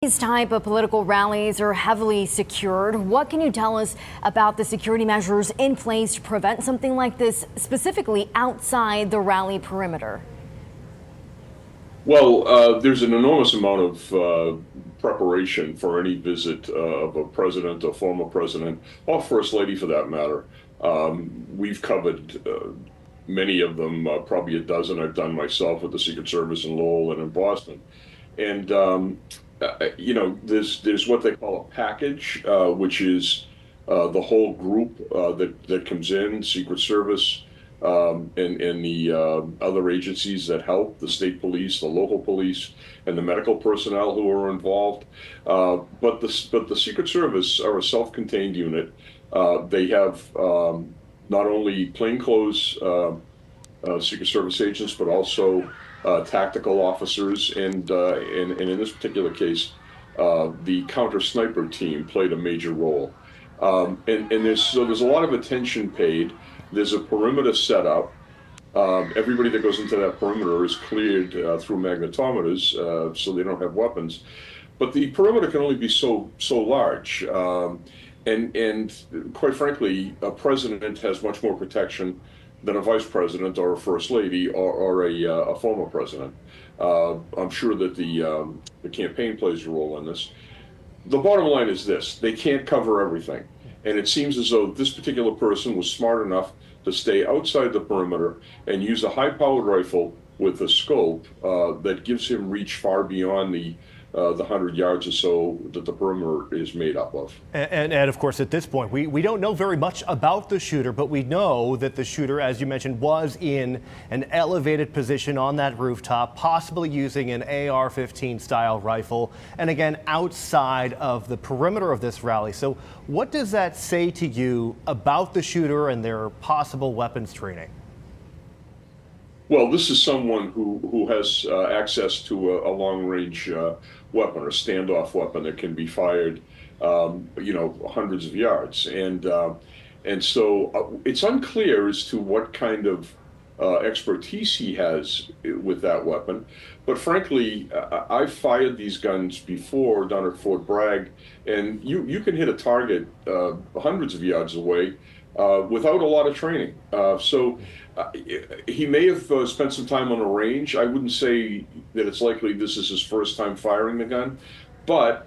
These type of political rallies are heavily secured. What can you tell us about the security measures in place to prevent something like this, specifically outside the rally perimeter? Well, there's an enormous amount of preparation for any visit of a president, a former president, or first lady for that matter. We've covered many of them, probably a dozen I've done myself with the Secret Service in Lowell and in Boston. And there's what they call a package, which is the whole group that comes in, Secret Service, and the other agencies that help, the state police, the local police, and the medical personnel who are involved. But the Secret Service are a self-contained unit. They have not only plainclothes Secret Service agents, but also tactical officers, and in this particular case, the counter sniper team played a major role. And there's a lot of attention paid. There's a perimeter set up. Everybody that goes into that perimeter is cleared through magnetometers, so they don't have weapons. But the perimeter can only be so large. And quite frankly, a president has much more protection than a vice president or a first lady or a former president. I'm sure that the campaign plays a role in this. The bottom line is this: they can't cover everything. And it seems as though this particular person was smart enough to stay outside the perimeter and use a high-powered rifle with a scope that gives him reach far beyond the 100 yards or so that the perimeter is made up of. And of course, at this point, we don't know very much about the shooter, but we know that the shooter, as you mentioned, was in an elevated position on that rooftop, possibly using an AR-15 style rifle, and again, outside of the perimeter of this rally. So what does that say to you about the shooter and their possible weapons training? Well, this is someone who has access to a long-range weapon or standoff weapon that can be fired, hundreds of yards, and so it's unclear as to what kind of expertise he has with that weapon. But frankly, I've fired these guns before down at Fort Bragg, and you can hit a target hundreds of yards away without a lot of training. He may have spent some time on a range. I wouldn't say that it's likely this is his first time firing the gun, but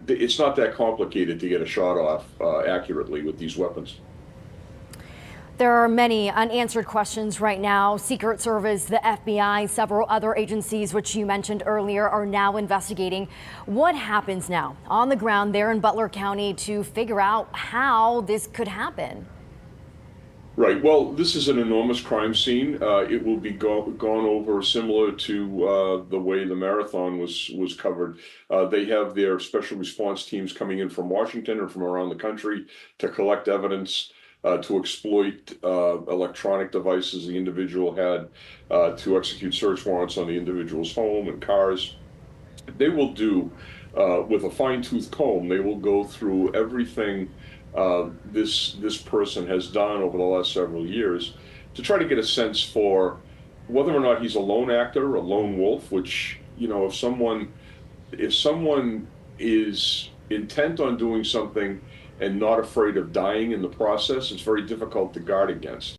it's not that complicated to get a shot off accurately with these weapons. There are many unanswered questions right now. Secret Service, the FBI, several other agencies, which you mentioned earlier, are now investigating. What happens now on the ground there in Butler County to figure out how this could happen? Right. Well, this is an enormous crime scene. It will be gone over similar to the way the marathon was covered. They have their special response teams coming in from Washington and from around the country to collect evidence, to exploit electronic devices the individual had, to execute search warrants on the individual's home and cars. They will do, with a fine-tooth comb, they will go through everything this person has done over the last several years to try to get a sense for whether or not he's a lone actor, a lone wolf, which, if someone is intent on doing something and not afraid of dying in the process, it's very difficult to guard against.